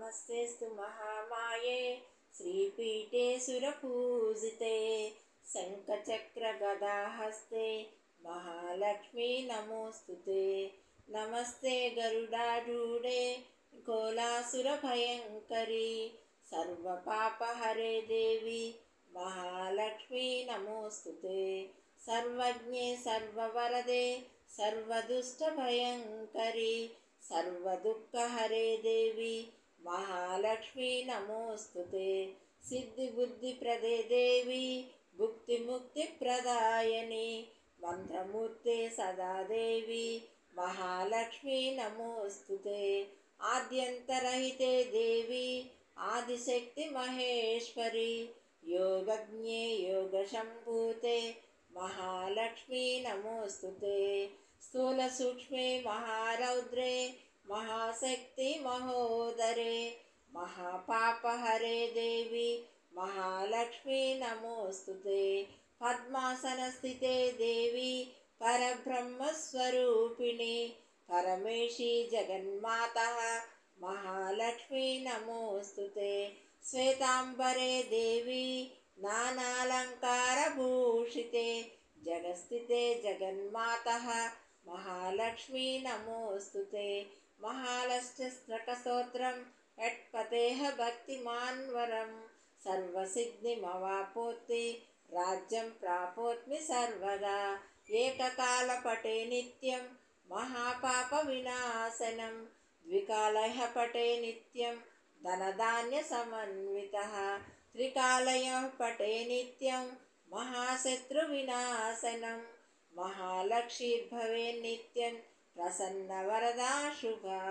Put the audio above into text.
नमस्तेस्तु महामाये श्रीपीठे सुरपूजिते शङ्खचक्रगदाहस्ते महालक्ष्मी नमोस्तुते। नमस्ते गरुडारूढे कोलासुरभयङ्करी सर्वपापहरे देवी महालक्ष्मी नमोस्तुते। सर्वज्ञे सर्ववरदे सर्वदुष्टभयङ्करी सर्वदुःखहरे देवी महालक्ष्मी नमोस्तुते। सिद्धिबुद्धिप्रदे देवी भुक्तिमुक्तिप्रदायिनी मंत्रमूर्ते सदा देवी महालक्ष्मी नमोस्तुते। आद्यन्तरहिते देवी आदिशक्ति महेश्वरी योगज्ञे योगशम्भूते महालक्ष्मी नमोस्तुते। स्थूल सूक्ष्मे महारौद्रे महाशक्ति महोदरे महापापहरे देवी महालक्ष्मी नमोस्तुते। पद्मासनस्थिते देवी परब्रह्मस्वरूपिणी परमेशी जगन्माता महालक्ष्मी नमोस्तुते। श्वेतांबरे देवी नानालंकारभूषिते जगस्थिते जगन्माता महालक्ष्मी नमोस्तुते। महालक्ष्मीस्तोत्रम् यत्पतेः भक्तिमान्वरं सर्वसिद्धिमवाप्नोति राज्यं प्राप्नोति सर्वदा। एककालपठे नित्यं महापापविनाशनं द्विकालः पठे नित्यं धनधान्यसमन्वितः त्रिकालयः पठे नित्यं महाशत्रुविनाशनं महालक्ष्मीर्भवे नित्यं प्रसन्नवरदा शुभा।